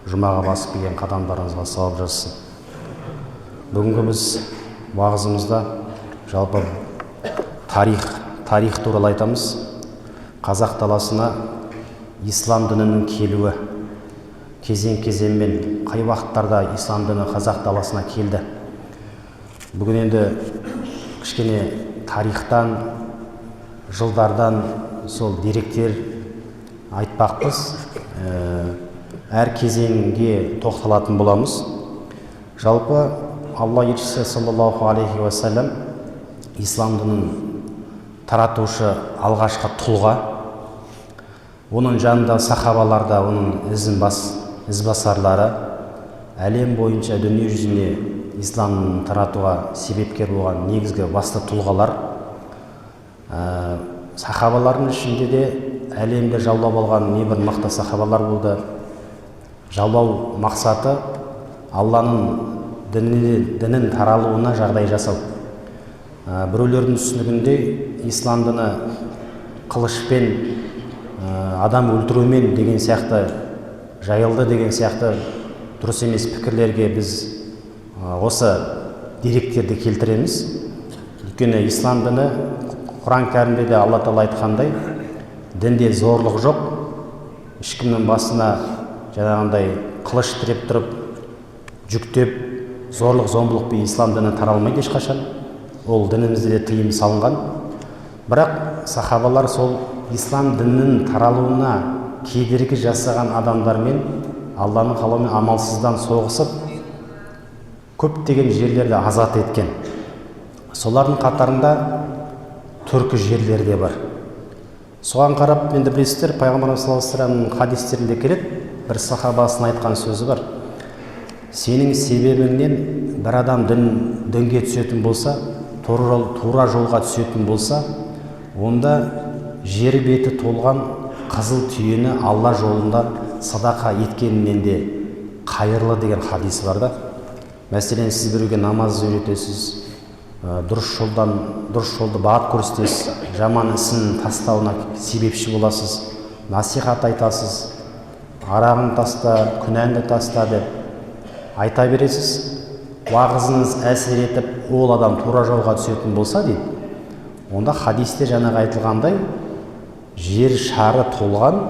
жұмаға басып келген қадамдарыңызға сауап жазсын. Бүгінгі біз уағызымызда жалпы тарих туралы айтамыз. Қазақ даласына ислам дінінің келуі кезең-кезеңмен қай уақыттарда ислам діні қазақ даласына келді. Бүгін енді кішкене тарихтан, жылдардан сол деректер айтпақпыз. Әр кезеңге тоқталатын боламыз. Жалпы Алла елшісі саллаллаху алейхи ва саллям ислам дінін таратушы алғашқы тұлға. Оның жанында сахабаларда оның ізбасарлары, әлем бойынша дүние жүзіне исламның таратуға себепкер болған негізгі басты тұлғалар. Сахабалардың ішінде де әлемді жаулап алған небір мықты сахабалар болды. Жаулау мақсаты Алланың дінін таралуына жағдай жасау. Біреулердің түсінігінде ислам діні қылышпен, адам өлтірумен деген сияқты жайылды деген сияқты дұрыс емес пікірлерге біз осы деректерді келтіреміз. Өйткені ислам діні Құран кәрімде де Алла Тағала айтқандай, дінде зорлық жоқ, ешкімнің басына жаңағындай қылыш тіреп тұрып, жүктеп, зорлық зомбылықпен ислам діні таралмайды ешқашан. Ол дінімізде де тыйым салынған. Бірақ сахабалар сол ислам дінінің таралуына кедергі жасаған адамдармен Алланың қалауымен амалсыздан соғысып, көптеген жерлерді азат еткен. Солардың қатарында түркі жерлері де бар. Соған қарап, енді білесіздер, Пайғамбарымыз саллаллаху алейхи ва саллямның хадистерінде келеді, бір сахабасының айтқан сөзі бар. Сенің себебіңнен бір адам дінге түсетін болса, тура жолға түсетін болса, онда жер беті толған қызыл түйені Алла жолында садақа еткенінен де қайырлы деген хадис бар да. Мәселен, сіз біреуге намаз үйретесіз, дұрыс жолды бағыт көрсетесіз, жаман ісін тастауына себепші боласыз, насихат айтасыз, арағын таста, күнәңді таста деп айта бересіз. Уағызыңыз әсер етіп, ол адам тура жолға түсетін болса дейді, онда хадисте жаңағы айтылғандай жер шары толған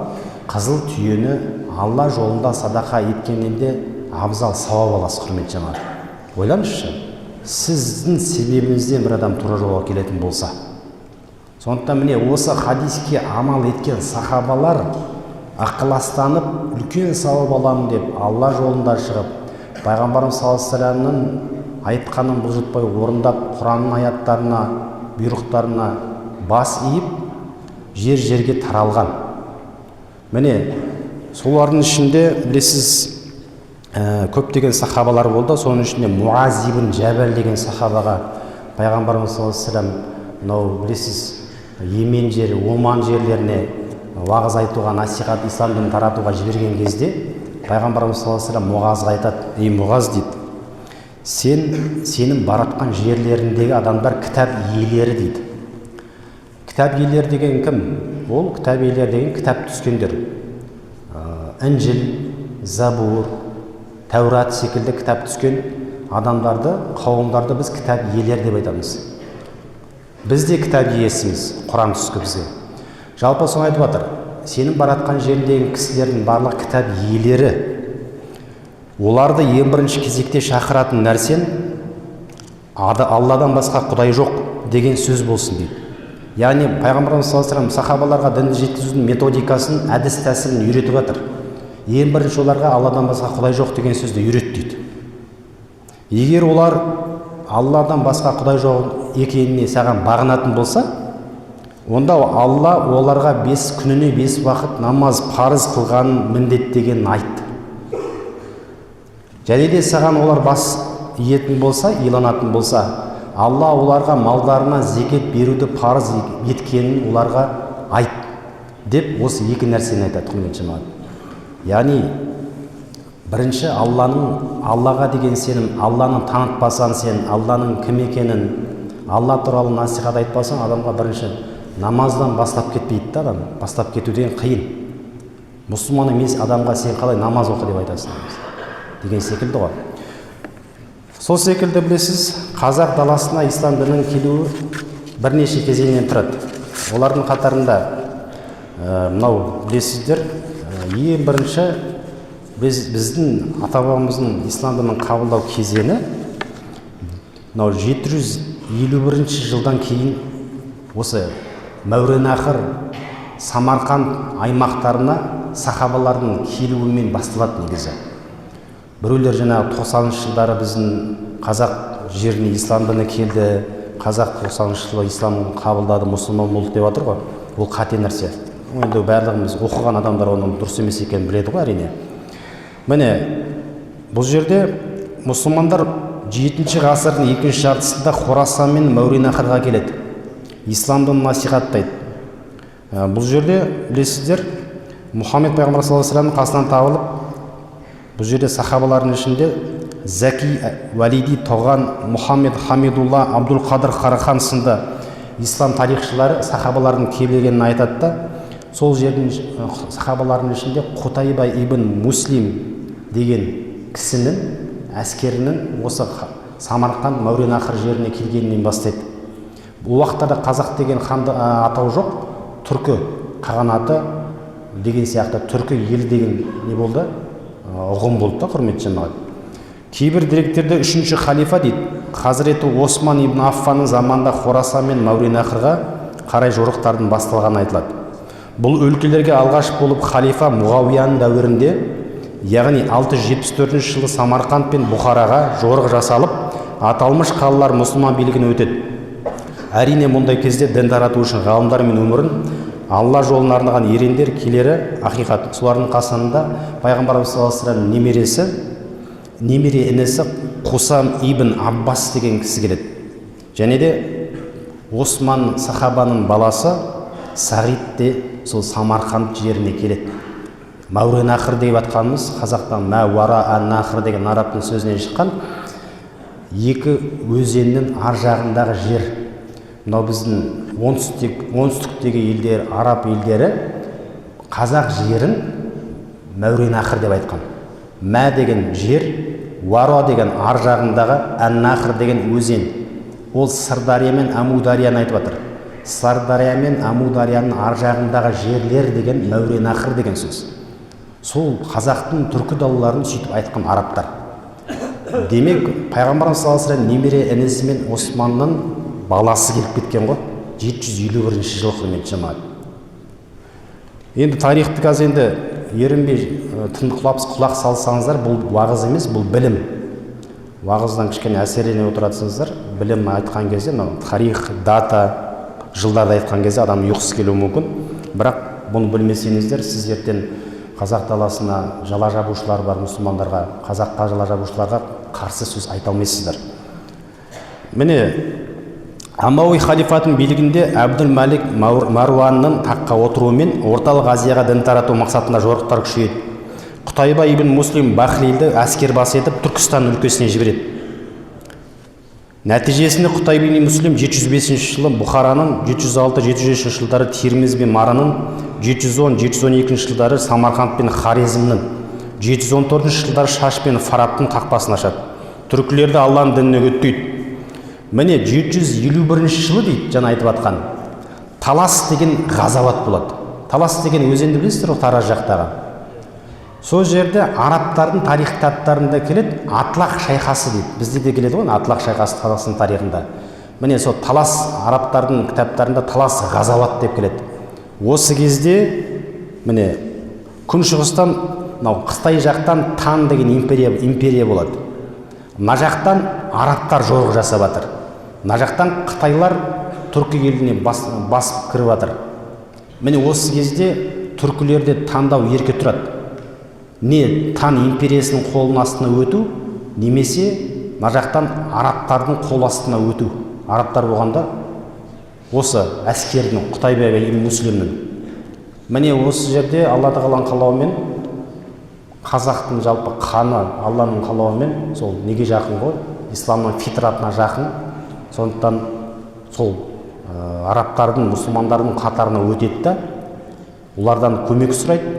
қызыл түйені Алла жолында садақа еткеннен де абзал сауап аласыз. Құрметті жамағат, ойлаңызшы, сіздің себебіңізден бір адам тура жолға келетін болса. Сондықтан міне осы хадиске амал еткен сахабалар ықыластанып, үлкен сауап аламын деп Алла жолында шығып, Пайғамбарымыз саллаллаху алейхи ва саллямның айтқанын бұлжытпай орындап, Құранның аяттарына, бұйрықтарына бас иіп, жер-жерге таралған. Міне солардың ішінде білесіз, көптеген сахабалар болды. Соның ішінде Муаз ибн Джабал деген сахабаға Пайғамбарымыз саллаллаху алейхи ва саллям мынау білесіз, Йемен жері, Оман жерлеріне уағыз айтуға, насихат, ислам дінін таратуға жіберген кезде Пайғамбарымыз саллаллаху алейхи ва саллям Муазға айтады: ей Муаз дейді, сенің баратқан жерлеріндегі адамдар кітап иелері дейді. Кітап иелері деген кім? Ол кітап иелері деген кітап түскендер. Інжіл, Забур, Тәурат секілді кітап түскен адамдарды, қауымдарды біз кітап иелері деп айтамыз. Біз де кітап иесіміз, Құран түскі бізге. Жалпы соны айтып жатыр. Сенің баратқан жеріндегі кісілердің барлық кітап иелері. Оларды ең бірінші кезекте шақыратын нәрсен Алладан басқа құдай жоқ деген сөз болсын дейді. Яғни Пайғамбарымыз саллаллаху алейхи ва саллям сахабаларға дінді жеткізудің методикасын, әдіс тәсілін үйретіп жатыр. Ең бірінші оларға Алладан басқа құдай жоқ деген сөзді үйрет дейді. Егер олар Алладан басқа құдай жоқ екеніне саған бағынатын болса, онда Алла оларға күніне 5 уақыт намаз парыз қылған міндеттегенін айтты. Және де саған олар бас иетін болса, иланатын болса, Алла оларға малдарына зекет беруді парыз еткенін оларға айт деп осы екі нәрсені айтады. Құрметті жамағат, яғни бірінші Аллаға деген сенім, Алланы танытпасаң сен, Алланың кім екенін, Алла туралы насихат айтпасаң, адамға бірінші намаздан бастап кетпейді. Адам бастап кетуден қиын. мұсылман емес адамға сен қалай намаз оқы деп айтасың деген секілді ғой. Сол секілді білесіз, қазақ даласына ислам дінінің келуі бірнеше кезеңнен тұрады. Олардың қатарында мынау білесіздер, ең бірінші біздің ата-бабамыздың ислам дінін қабылдау кезеңі мынау 751 жылдан кейін осы Мәуереннахр, Самарқанд аймақтарына сахабалардың келуімен басталады негізі. Біреулер жаңағы 90-шы жылдары біздің қазақ жеріне ислам діні келді, қазақ 90-шы жылы исламды қабылдады, мұсылман болды деп жатыр ғой. Ол қате нәрсе. Енді барлығымыз оқыған адамдар оның дұрыс емес екенін біледі ғой, әрине. Міне, бұл жерде мұсылмандар 7-ші ғасырдың екінші жартысында Хорасан мен Мәуереннахрға келеді. Исламды насихаттайды. Бұл жерде білесіздер, Мұхаммед пайғамбар саллаллаху алейхи вассаламның қасынан табылып, бұл жерде сахабалардың ішінде Заки, Валиди, Тоған, Мұхаммед, Хамидулла, Абдул Қадыр Қарахан сынды ислам тарихшылары сахабалардың келгенін айтады да, сол жердің сахабалардың ішінде Құтайба ибн Муслим деген кісінің әскерінің осы Самарқанд, Мәуереннахр жеріне келгенінен бастайды. Бұл уақыттарда қазақ деген ханды атау жоқ, түркі қағанаты деген сияқты түркі ел деген не болды, ұғым болды да, құрметті жамағат. Кейбір деректерде 3-ші халифа дейді, Хазіреті Осман ибн Аффанның заманында Хорасан мен Мәуереннахрға қарай жорықтардың басталғаны айтылады. Бұл өлкелерге алғаш болып халифа Муауияның дәуірінде, яғни 674 жылы Самарқанд пен Бұхараға жорық жасалып, аталмыш қалалар мұсылман билігіне өтеді. Әрине мұндай кезде дін тарату үшін ғалымдар мен өмірін Алла жолына арнаған ерендер келері ақиқат. Солардың қасында пайғамбарымыз саллаллаху алейхи вассалам немересі, немере інісі Қусам ибн Аббас деген кісі келеді. Және де Осман сахабаның баласы Сағид де сол Самарқанд жеріне келеді. Мәуереннахр деп атқанымыз қазақтан Мәуара-ан-нахр деген арабтың сөзінен шыққан екі өзеннің ар жағындағы жер. Мынау біздің оңтүстіктегі елдер, араб елдері қазақ жерін Мәуереннахр деп айтқан. Мә деген жер, Уара деген ар жағындағы, Ан-Нахр деген өзен. Ол Сырдария мен Амударияны айтып жатыр. Сырдария мен Амударияның ар жағындағы жерлер деген Мәуереннахр деген сөз. Сол қазақтың түркі далаларын сөйтіп айтқан арабтар. Демек, пайғамбарымыз саллаллаху алейхи вассалам немере інісі мен Османның баласы келіп кеткен ғой, 751 жыл, құрметті жамағат. Енді тарихты қазір енді ерінбей құлақ салсаңыздар, бұл уағыз емес, бұл білім. Уағыздан кішкене әсерене отыратсыңыздар. Білім айтқан кезде, тарих, дата, жылдарды айтқан кезде адам ұйқысы келуі мүмкін. Бірақ бұны білмесеңіздер, сіз ертең қазақ даласына жала жабушылар бар, мұсылмандарға, қазаққа жала жабушыларға қарсы сөз айта алмайсыздар. Міне, Амауи халифатының билігінде Әбдүл-Мәлик Маруанның таққа отыруымен орталық Азияға дін тарату мақсатында жорықтар күшейеді. Құтайба ибн Муслим Бахлилді әскер бас етіп Түркістан өлкесіне жібереді. Нәтижесінде Құтайба ибн Муслим 705 жылы Бұхараның, 706-703 жылдары Тирмиз бен Мараның, 710-712 жылдары Самарқанд пен Хорезмнің, 714 жылдары Шаш пен Фарабтың қақпасын ашады. Түркілерді Алланың дініне үгіттейді. Міне 751 жылы дейді, жаңа айтып атқан, Талас деген ғазават болады. Талас деген өзенді білесіздер ғой, Тараз жақтағы. Сол жерде арабтардың тарих кітаптарында келеді, Атлақ шайқасы дейді. Бізде де келеді ғой, Атлақ шайқасы Таластың тарихында. Міне сол Талас арабтардың кітаптарында Талас ғазават деп келеді. Осы кезде міне күншығыстан, Қытай жақтан Тан деген империя болады. Мына жақтан арабтар жорық жасап жатыр. Мына жақтан Қытайлар түркі еліне басып кіріп жатыр. Міне осы кезде түркілерде таңдау ерке тұрады. Не Тан империясының қолының астына өту, немесе мына жақтан арабтардың қол астына өту. Арабтар болғанда осы әскердің, Құтайба ибн Муслимнің. Міне осы жерде Алла тағаланың қалауымен қазақтың жалпы қаны Алланың қалауымен сол неге жақын ғой, исламның фитратына жақын. Сондықтан сол арабтардың, мұсылмандардың қатарына өтеді да, олардан көмек сұрайды.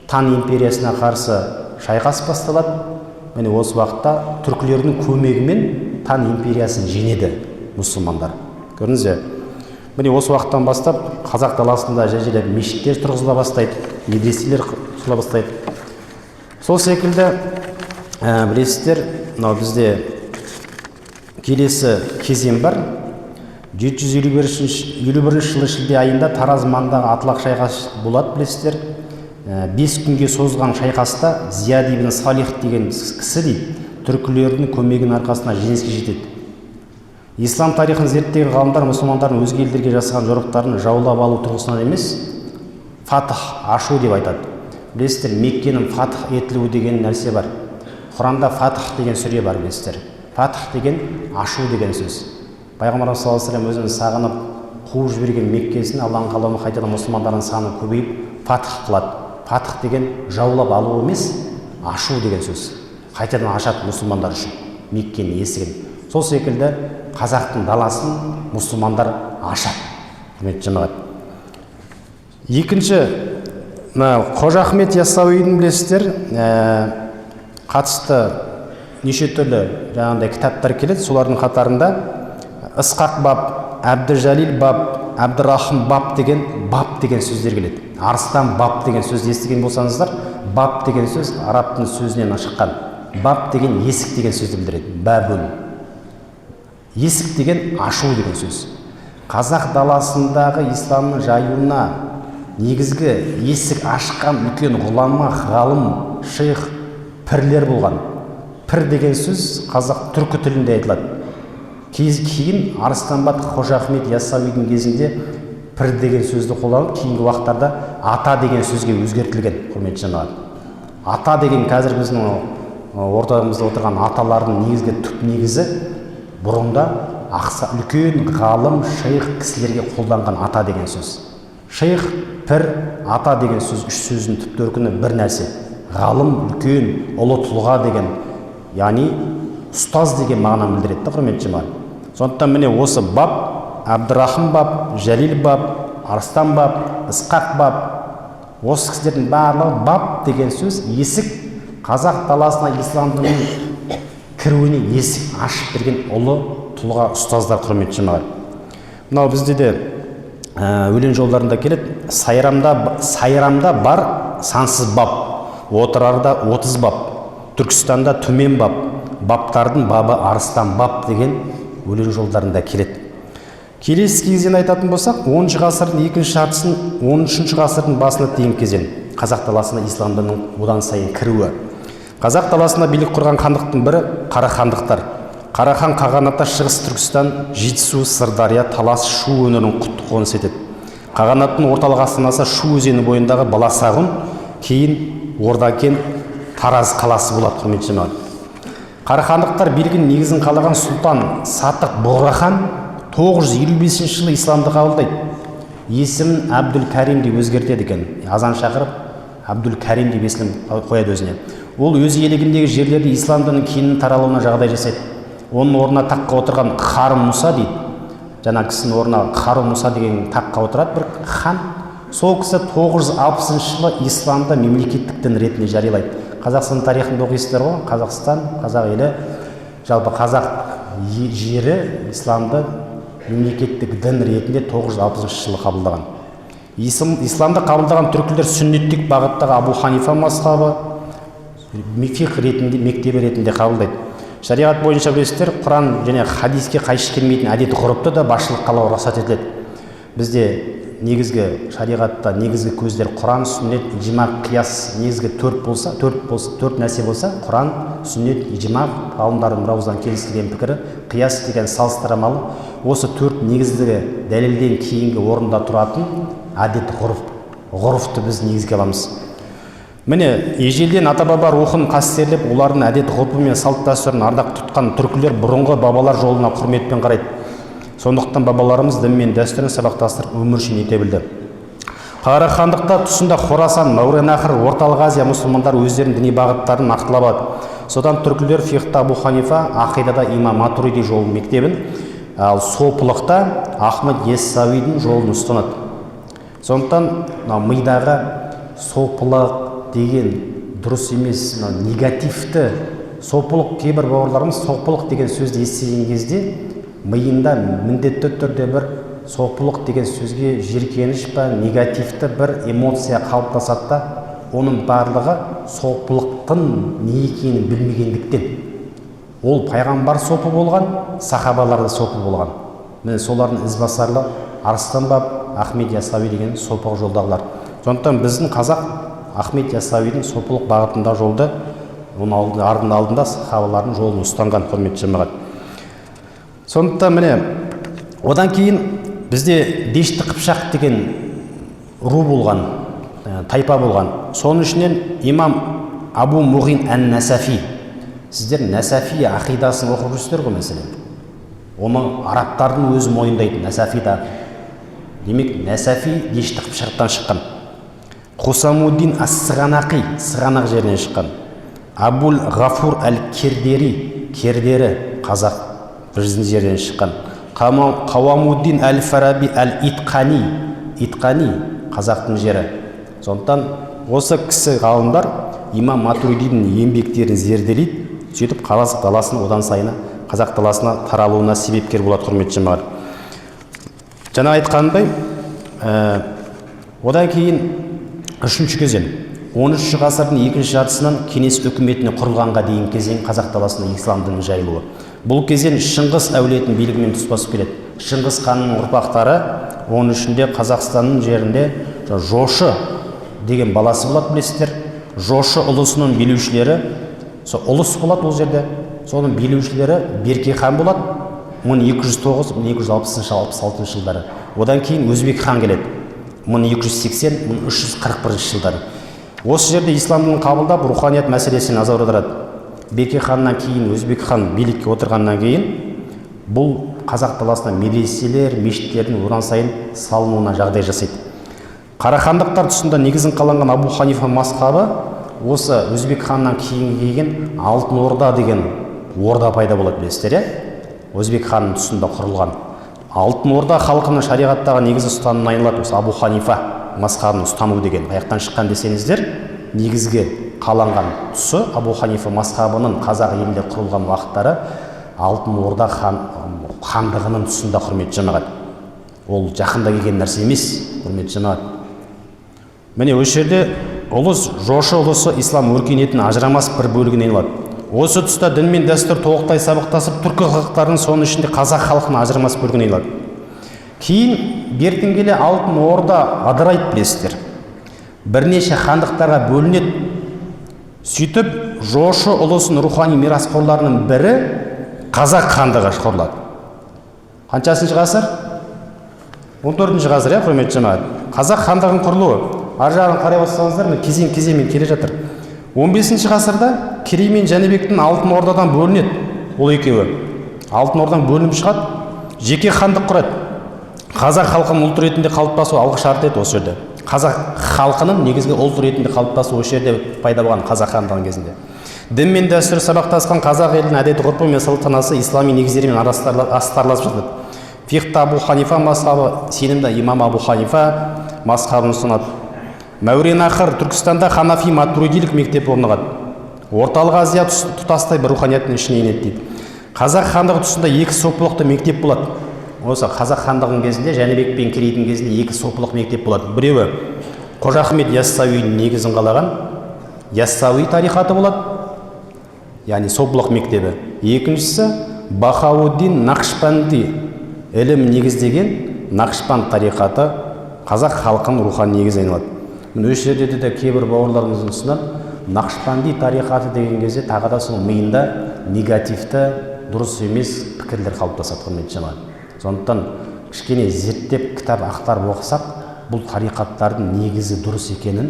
Тан империясына қарсы шайқас басталады. Міне осы уақытта түркілердің көмегімен Тан империясын жеңеді мұсылмандар. Көрдіңіз бе? Міне осы уақыттан бастап қазақ даласында жежелеп мешіттер тұрғызыла бастайды, медреселер құрыла бастайды. Сол секілді білесіздер, мынау бізде келесі кезең бар. 751 жылы шілде айында Тараз маңындағы Атлақ шайқас болады, білесіздер. 5 күнге созылған шайқаста Зияд ибн Салих деген кісі дейді, түркілердің көмегінің арқасында жеңіске жетеді. Ислам тарихын зерттеген ғалымдар мұсылмандардың өзге елдерге жасаған жорықтарын жаулап алу тұрғысынан емес, фатх, ашу деп айтады. Білесіздер, Меккенің фатх етілуі деген нәрсе бар. Құранда фатх деген сүре бар, білесіздер. Фатх деген ашу деген сөз. Пайғамбар саллаллаху алейхи ва саллям өзінің сағынып қуып жіберген Меккесін Алланың қалауымен қайтадан мұсылмандардың саны көбейіп фатх қылады. Фатх деген жаулап алу емес, ашу деген сөз. Қайтадан ашады мұсылмандар үшін Меккенің есігін. Сол секілді қазақтың даласын мұсылмандар ашады. Құрметті жамағат. Екінші, Қожа Ахмет Яссауидің білесіздер, қатысты неше түрлі жаңағыдай кітаптар келеді. Солардың қатарында Ысқақ баб, Әбдіжалил баб, Әбдірахым баб деген сөздер келеді. Арыстан баб деген сөзді естіген болсаңыздар, баб деген сөз арабтың сөзінен шыққан. Баб деген есік деген сөзді білдіреді. Бәбүн. Есік деген ашу деген сөз. Қазақ даласындағы исламның жаюына негізгі есік ашқан үлкен ғұлама, ғалым, шейх, пірлер болған. Пір деген сөз қазақ түркі тілінде айтылады. Кейін Арыстанбат Қожа Ахмет Яссауидің кезінде пір деген сөзді қолданып, кейінгі уақыттарда ата деген сөзге өзгертілген. Құрметті жамағат. Ата деген қазір біздің ортамызда отырған аталардың негізгі түп негізі бұрында үлкен ғалым, шейх кісілерге қолданған ата деген сөз. Шейх, пір, ата деген сөз, үш сөздің түп төркіні бір нәрсе. Ғалым, үлкен, ұлы тұлға деген, яғни ұстаз деген мағынаны білдіреді, құрметті жамағат. Сондықтан міне осы баб, Әбдірахым баб, Жәлил баб, Арыстан баб, Ысқақ баб, осы кісілердің барлығы баб деген сөз есік, қазақ даласына ислам дінінің кіруіне есік ашып берген ұлы тұлға ұстаздар, құрметті жамағат. Мынау бізде де өлең жолдарында келеді. Сайрамда бар сансыз баб, отырарда 30 баб, Түркістанда төмен баб, бабтардың бабы Арыстан баб деген өлең жолдарында келеді. Келесі кезең айтатын болсақ, 10 ғасырдың екінші жартысын 13 ғасырдың басына дейін кезең. Қазақ даласына ислам дінінің одан сайын кіруі. Қазақ даласына билік құрған хандықтың бірі Қарахандықтар. Қарахан қағанатта шығыс Түркістан, Жетісу, Сырдария, Талас, Шу өңірін құтты қоныс етеді. Қағанаттың орталық астанасы Шу өзені бойындағы Баласағұн, кейін Ордакен, Тараз қаласы болады, құрметті жамағат. Қарахандықтар билігін негізін қалаған сұлтан Сатық Бұғрахан 955 жылы исламды қабылдайды. Есімін Әбдүл-Кәрим деп өзгертеді екен. Азан шақырып, Әбдүл-Кәрим деп есім қояды өзіне. Ол өз иелігіндегі жерлерде ислам дінінің кеңінен таралуына жағдай жасайды. Оның орнына таққа отырған Харун Мұса дейді. Жаңа кісінің орнына Харун Мұса деген таққа отырады бір хан. Сол кісі 960 жылы исламды мемлекеттік дін ретінде жариялайды. Қазақстан тарихында оқисыздар ғой, Қазақстан, қазақ елі, жалпы қазақ жері исламды мемлекеттік дін ретінде 960 жылы қабылдаған. Исламды қабылдаған түркілер сүннеттік бағыттағы Абу Ханифа мазхабы фиқ ретінде, мектебі ретінде қабылдайды. Шариғат бойынша білесіздер, Құран және хадиске қайшы келмейтін әдет ғұрыпты да басшылық қалау рұқсат етіледі. Бізде негізгі шариғатта негізгі көздер Құран, сүннет, ижма, қияс. Негізгі төрт нәрсе болса, Құран, сүннет, ижма, ғалымдардың бірауыздан келісілген пікірі, қияс деген салыстырмалы. Осы төрт негізгі дәлелден кейінгі орында тұратын әдет ғұрыпты біз негізге аламыз. Міне, ежелден ата-баба рухын қастерлеп, олардың әдет ғұрпы мен салт дәстүрін ардақ тұтқан түркілер бұрынғы бабалар жолына құрметпен қарайды. Сондықтан бабаларымыз дін мен дәстүрін сабақтастырып өміршең ете білді. Қарахандықта тұсында Хорасан, Мауреннахр, Орталық Азия мұсылмандар өздерінің діни бағыттарын нақтылап алды. Содан түркілер фиқта Абу Ханифа, ақидада имам Матуриди жолын мектебін, ал сопылықта Ахмет Яссауидің жолын ұстанады. Сондықтан мидағы сопылық деген дұрыс емес, негативті сопылық, кейбір бауырларымыз сопылық деген сөзді естіген кезде миында міндетті түрде бір сопылық деген сөзге жиіркеніш па, негативті бір эмоция қалыптасады да, оның барлығы сопылықтың не екенін білмегендіктен. Ол пайғамбар сопы болған, сахабалар да сопы болған. Міне солардың ізбасарлы Арыстан баб, Ахмет Яссауи деген сопылық жолдағылар. Сондықтан біздің қазақ Ахмет Яссауидің сопылық бағытында жолды, оның алдында сахабалардың жолын ұстанған, құрметті жамағат. Сондықтан міне одан кейін бізде Дешті Қыпшақ деген ру болған, тайпа болған. Соның ішінен имам Абу Муғин ән-Насафи. Сіздер Насафи ақидасын оқып жүрсіздер ғой мәселен. Оны арабтардың өзі мойындайды, Насафида. Демек, Насафи Дешті Қыпшақтан шыққан. Хусамуддин ас-Сығанақи, Сығанақ жерінен шыққан. Абул Ғафур әл-Кердери, Кердері, қазақ біздің жерден шыққан. Қауамуддин әл-Фараби әл-Итқани, Итқани, қазақтың жері. Сондықтан осы кісі ғалымдар имам Матуридидің еңбектерін зерделейді, сөйтіп қазақ даласының одан сайын қазақ даласына таралуына себепкер болады, құрметті жамағат. Жаңа айтқанымдай, одан кейін үшінші кезең, 13 ғасырдың екінші жартысынан кеңес үкіметіне құрылғанға дейін кезең қазақ даласында ислам дінінің жайылуы. Бұл кезең Шыңғыс әулетінің билігімен тұспа-тұс келеді. Шыңғыс ханның ұрпақтары, оның ішінде Қазақстанның жерінде Жошы деген баласы болады, білесіздер. Жошы ұлысының билеушілері, ұлыс болады ол жерде. Соның билеушілері Берке хан болады, 1209-1260-66 жылдары. Одан кейін Өзбек хан келеді, 1280-1341 жылдары. Осы жерде исламның қабылдап руханият мәселесіне назар аударады. Берке ханнан кейін Өзбек хан билікке отырғаннан кейін бұл қазақ даласына медреселер, мешіттердің одан сайын салынуына жағдай жасайды. Қарахандықтар тұсында негізін қаланған Абу Ханифа мазхабы осы Өзбек ханнан кейін келген Алтын Орда деген орда пайда болады, білесіздер. Өзбек ханның тұсында құрылған Алтын Орда халқының шариғаттағы негізі ұстанымына айналады. Осы Абу Ханифа мазхабын ұстану деген аяқтан шыққан десеңіздер, негізгі қаланған тұсы Абу Ханифа мазхабының қазақ елінде құрылған уақыттары Алтын Орда хандығының тұсында, құрметті жамағат. Ол жақында келген нәрсе емес, құрметті жамағат. Міне осы жерде Жошы ұлысы ислам өркениетінің ажырамас бір бөлігіне айналады. Осы тұста дін мен дәстүр толықтай сабақтасып, түркі халықтарының соның ішінде қазақ халқының ажырамас бөлігіне айналады. Кейін бертін келе Алтын Орда ыдырайды, білесіздер. Бірнеше хандықтарға бөлінеді. Сөйтіп, Жошы ұлысының рухани мирасқорларының бірі қазақ хандығы құрылады. Қаншасыншы ғасыр? 14-ші ғасыр, құрметті жамағат. Қазақ хандығының құрылуы. Ар жағын қарай бастасаңыздар, кезең-кезеңмен келе жатыр. 15-ші ғасырда Керей мен Жәнібектің Алтын Ордадан бөлінеді. Ол екеуі Алтын Ордадан бөлініп шығады, жеке хандық құрады. Қазақ халқының ұлт ретінде қалыптасуы алғы шарт еді осы жерде. Қазақ халқының негізгі ұлт ретінде қалыптасуы осы жерде пайда болған қазақ хандығының кезінде. Дін мен дәстүр сабақтасқан қазақ елінің әдет-ғұрпы мен салтанаты ислами негіздерімен астарласып жатады. Фиқта Абу Ханифа мазхабы, сенімді имам Абу Ханифа мазхабын ұстанады. Мәуереннахр Түркістанда Ханафи Матуридилік мектеп орнығады. Орталық Азия тұтастай бір руханияттың ішіне енеді дейді. Қазақ хандығы тұсында екі сопылықты мектеп болады. Осы қазақ хандығының кезінде, Жәнібек пен Керейдің кезінде екі сопылық мектеп болады. Біреуі Қожа Ахмет Яссауидің негізін қалаған Яссауи тарихаты болады, яғни сопылық мектебі. Екіншісі Бахауддин Нақшбанди ілім негіздеген Нақшбанд тарихаты қазақ халқының рухани негізі айналады. Осы жерде де кейбір бауырларымыздың тұсынан Нақшбанди тарихаты деген кезде тағы да сол миында негативті, дұрыс емес пікірлер қалыптасады, құрметті жамағат. Сондықтан кішкене зерттеп кітап ақтарып оқысақ, бұл тарихаттардың негізі дұрыс екенін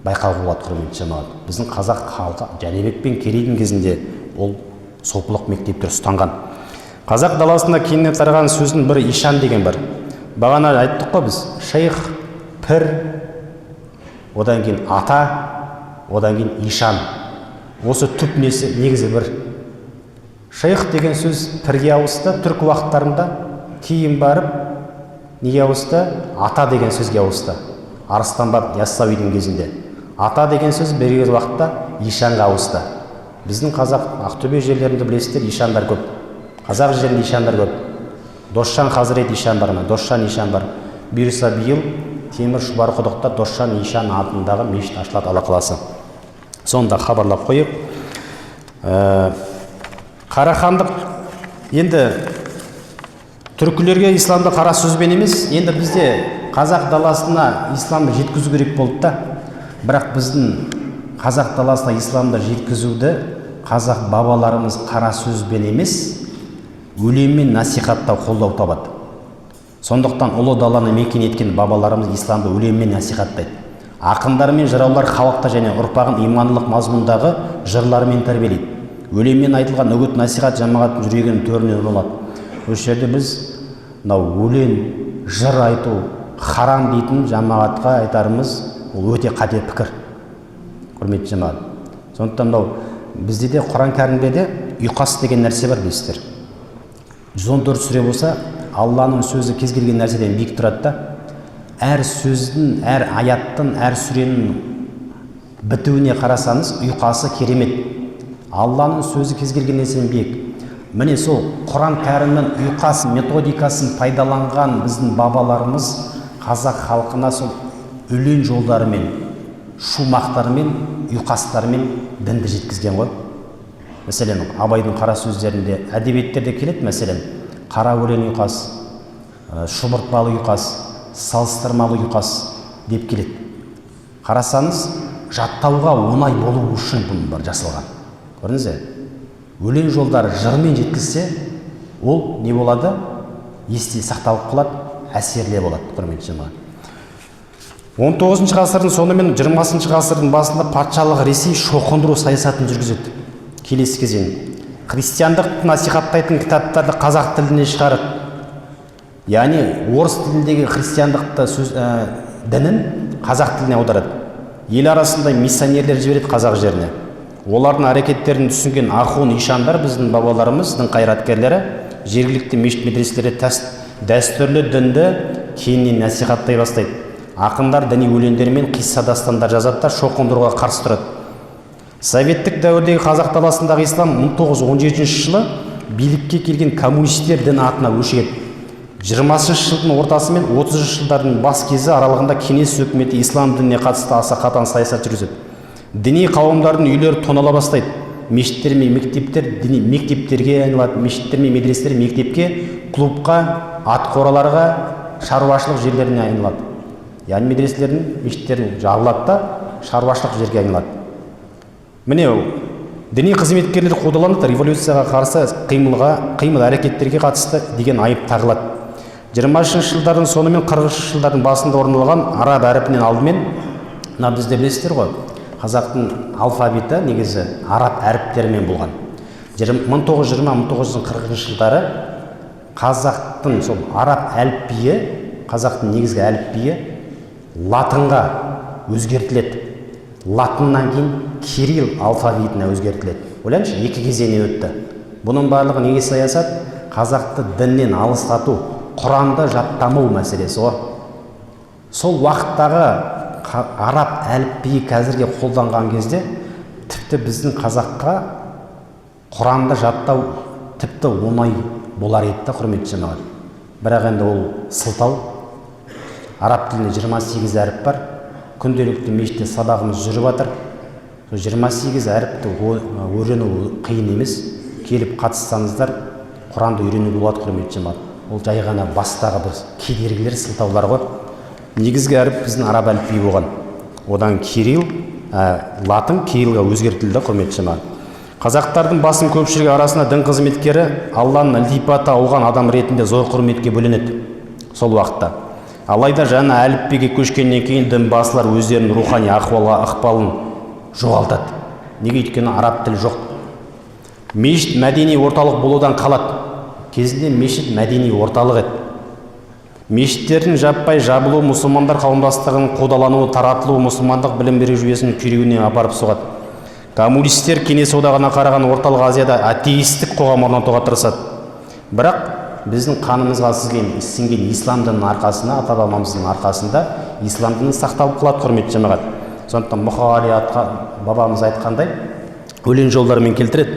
байқауға болады, құрметті жамағат. Біздің қазақ халқы Жәнібек пен Керейдің кезінде ол сопылық мектептер ұстанған. Қазақ даласында кеңінен тараған сөздің бірі ишан деген бар. Бағана айттық қой біз, шейх, пір, одан кейін ата, одан кейін ишан. Осы түп негізі бір. Шейх деген сөз пірге ауысты, түркі уақыттарында, кейін барып неге ауысты? Ата деген сөзге ауысты. Арыстан баб Яссауидің кезінде. Ата деген сөз берген уақытта ишанға ауысты. Біздің қазақ Ақтөбе жерлерінде білесіздер, ишандар көп. Қазақ жерінде ишандар көп. Досжан Хазірет ишан бар ма? Досжан ишан бар. Бұйырса биыл Темір Шұбарқұдықта Досжан ишан атындағы мешіт ашылады, Алла қаласа. Сонда хабарлап қойып, Қарахандық енді түркілерге исламды қара сөзбен емес, енді бізде қазақ даласына исламды жеткізу керек болды да. Бірақ біздің қазақ даласына исламды жеткізуді қазақ бабаларымыз қара сөзбен емес, өлеңмен насихаттау, қолдау табады. Сондықтан ұлы даланы мекен еткен бабаларымыз исламды өлеңмен насихаттайды. Ақындар мен жыраулар халықта және ұрпағын имандылық мазмұндағы жырлармен тәрбиелейді. Өлеңмен айтылған үгіт насихат жамағаттың жүрегінің төріне ұрылады. Осы жерде біз өлең, жыр айту харам дейтін жамағатқа айтарымыз ол өте қате пікір. Құрметті жамағат. Сондықтан бізде де Құран кәрімде де ұйқас деген нәрсе бар дейсіздер. 114 сүре болса, Алланың сөзі кез келген нәрседен биік тұрады да. Әр сөздің, әр аяттың, әр сүренің бітуіне қарасаңыз, ұйқасы керемет. Алланың сөзі кез келген нәрседен биік. Міне сол Құран кәрімнің ұйқас методикасын пайдаланған біздің бабаларымыз қазақ халқына сол өлең жолдарымен, шумақтарымен, ұйқастарымен дінді жеткізген ғой. Мәселен, Абайдың қара сөздерінде, әдебиеттерде келеді, мәселен, қара өлең ұйқас, шұбыртпалы ұйқас, салыстырмалы ұйқас деп келеді. Қарасаңыз, жаттауға оңай болу үшін бұл бар жасалған. Көрдіңіз бе? Өлең жолдары жырмен жеткізсе, ол не болады? Есте сақталып қалады, әсерлі болады, құрметті жамағат. 19 ғасырдың соңы мен 20 ғасырдың басында патшалық Ресей шоқындыру саясатын жүргізеді. Келесі кезең. Христиандық насихаттайтын кітаптарды қазақ тіліне шығарып, яғни орыс тіліндегі христиандықты дінін қазақ тіліне аударады. Ел арасында миссионерлер жібереді қазақ жеріне. Олардың әрекеттерін түсінген ахун ишандар, біздің бабаларымыз, дін қайраткерлері, жергілікті мешіт медреселерде дәстүрлі дінді кеңінен насихаттай бастайды. Ақындар діни өлеңдер мен қисса дастандар жазады да шоқындыруға қарсы тұрады. Советтік дәуірдегі қазақ даласындағы ислам 1917 жылы билікке келген коммунистер дін атына өшігеді. 20 жылдың ортасы мен 30 жылдардың бас кезі аралығында кеңес өкіметі ислам дініне қатысты аса қатаң саясат жүргізеді. Діни қауымдардың үйлері тонала бастайды. Мешіттер мен мектептер мектептерге айналады, мешіттер мен медреселер мектепке, клубқа, ат қораларға, шаруашылық жерлеріне айналады. Яғни медреселердің, мешіттердің жабылады да шаруашылық жерге айналады. Міне, діни қызметкерлер қудаланады, революцияға қарсы қимыл әрекеттерге қатысты деген айып тағылады. 20 жылдардың соны мен 40 жылдардың басында орын алған араб әріпінен алдымен, бізде білесіздер ғой, қазақтың алфавиті негізі араб әріптерімен болған. 1920-1940 жылдары қазақтың сол араб әліпбиі, қазақтың негізгі әліпбиі латынға өзгертіледі. Латыннан кейін кирилл алфавитіне өзгертіледі. Ойлаңызшы, екі кезеңнен өтті. Бұның барлығы неге саясат? Қазақты діннен алыстату, Құранды жаттамау мәселесі ғой. Сол уақыттағы араб әліпбиі қазірге қолданған кезде тіпті біздің қазаққа Құранды жаттау тіпті оңай болар еді, құрметті жамағат. Бірақ енді ол сылтау. Араб тілінде 28 әріп бар. Күнделікті мешітте сабағымыз жүріп жатыр. 28 әріпті үйрену қиын емес. Келіп қатыссаңыздар, Құранды үйренуге болады, құрметті жамағат. Ол жай ғана бастағы бір кедергілер, сылтаулар ғой. Негізгі әріп біздің араб әліпбиі болған. Одан кирилл, латын кириллға өзгертілді, құрметті жамағат. Қазақтардың басым көпшілігі арасында дін қызметкері Алланың ілтипаты алған адам ретінде зор құрметке бөленеді сол уақытта. Алайда жаңа әліпбиге көшкеннен кейін дін басылар өздерінің рухани ықпалын жоғалтады. Неге? Өйткені араб тілі жоқ. Мешіт мәдени орталық болудан қалады. Кезінде мешіт мәдени орталық еді. Мешіттердің жаппай жабылуы мұсылмандар қауымдастығының қудалануы, таратылуы мұсылмандық білім беру жүйесінің күйреуіне апарып соғады. Коммунистер кеңес одағына қараған орталық Азияда атеистік қоғам орнатуға тырысады. Бірақ біздің қанымызға сіңген ислам дінінің арқасында, ата-бабамыздың арқасында ислам діні сақталып қалады, құрметті жамағат. Сондықтан мұқағали бабамыз айтқандай өлең жолдарымен келтіреді.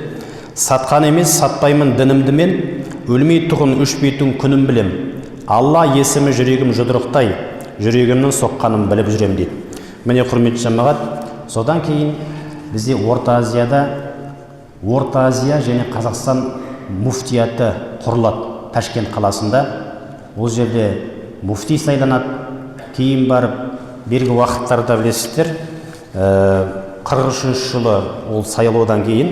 Сатқан емес, сатпаймын дінімді мен, өлмей тұғын өшпейтін күнім білем. Алла есімі жүрегім жұдырықтай, жүрегімнің соққанын біліп жүрем дейді. Міне құрметті жамағат, содан кейін бізде Орта Азия және Қазақстан муфтияты құрылады Ташкент қаласында. Ол жерде муфти сайланады. Кейін барып бергі уақыттарда білесіздер, 43 жылы ол сайлаудан кейін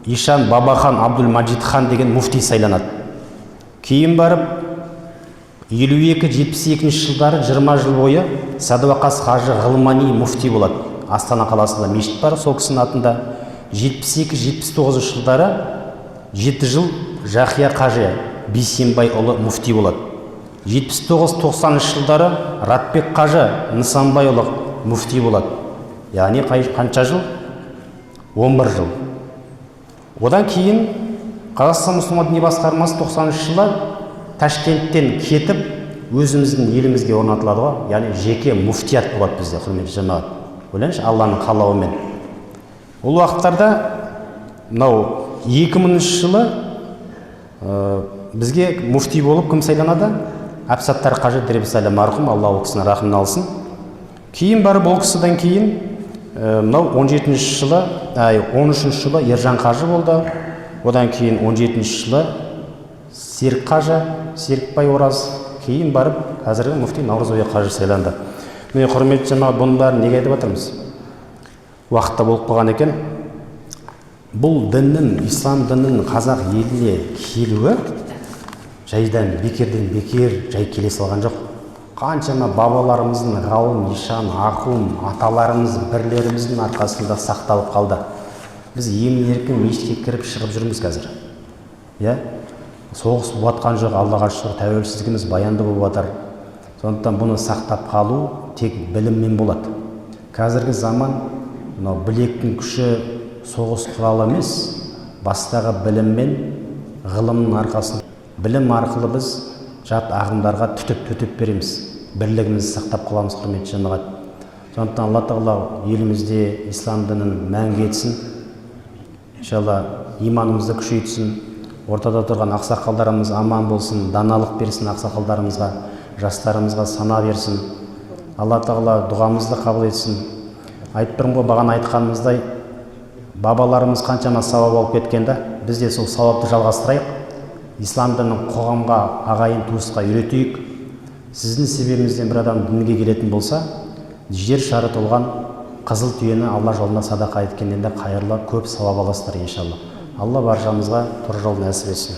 Ишан Бабахан Абдул-Маджид хан деген муфти сайланады. Кейін барып 52-72 жылдары 20 жыл бойы Садуақас Қажы Ғылмани муфти болады. Астана қаласында мешіт бар, сол кісінің атында. 72-79 жылдары 7 жыл Жақия Қажы Бейсенбайұлы муфти болады. 79-90 жылдары Ратбек Қажы Нысанбайұлы муфти болады. Яғни қанша жыл? 11 жыл. Одан кейін Қазақстан мұсылман діни басқармасы 90 жылы Ташкенттен кетіп, өзіміздің елімізге орнатылады ғой. Яғни жеке муфтият болады бізде, құрметті жамағат. Ойлаңызшы, Алланың қалауымен. Ол уақыттарда мынау 2000 жылы бізге муфти болып кім сайланады? Әбсаттар Қажы Дребісәлі марқұм, Алла ол кісіні рахымына алсын. Кейін барып ол кісіден кейін мынау 13 жылы Ержан Қажы болды. Одан кейін 17 жылы Серік Қажы, Серікбай Ораз, кейін барып қазіргі муфти Наурызбай Қажы сайланды. Міне құрметті жамағат, бұның бәрін неге айтып жатырмыз? Уақытта болып қалған екен. Бұл діннің, ислам діннің қазақ еліне келуі жайдан бекерден бекер жай келе салған жоқ. Қаншама бабаларымыздың ғалым, ишан, ақын, аталарымыз, бірлеріміздің арқасында сақталып қалды. Біз емін-еркін мешітке кіріп шығып жүрміз қазір. Соғыс болатқан жоқ, Аллаға шүкір, тәуелсіздігіміз баянды болып жатыр. Сондықтан бұны сақтап қалу тек біліммен болады. Қазіргі заман мынау білектің күші соғыс құралы емес, бастағы біліммен, ғылымның арқасында. Білім арқылы біз жат ағымдарға төтеп береміз. Бірлігімізді сақтап қаламыз, құрметті жамағат. Сондықтан Алла Тағала елімізде ислам дінін мәңгі етсін. Иншалла иманымызды күшейтсін. Ортада тұрған ақсақалдарымыз аман болсын, даналық берсін ақсақалдарымызға, жастарымызға сана берсін. Алла Тағала дұғамызды қабыл етсін. Айтып тұрмын ғой, бағана айтқанымыздай, бабаларымыз қаншама сауап алып кеткенде, біз де сол сауапты жалғастырайық. Ислам дінін қоғамға, ағайын туысқа үйретейік. Сіздің себебіңізден бір адам дінге келетін болса, жер шары толған қызыл түйені Алла жолына садақа еткеннен де қайырлы көп сауап аласыздар иншалла. Алла баршамызға тура жол нәсіп етсін.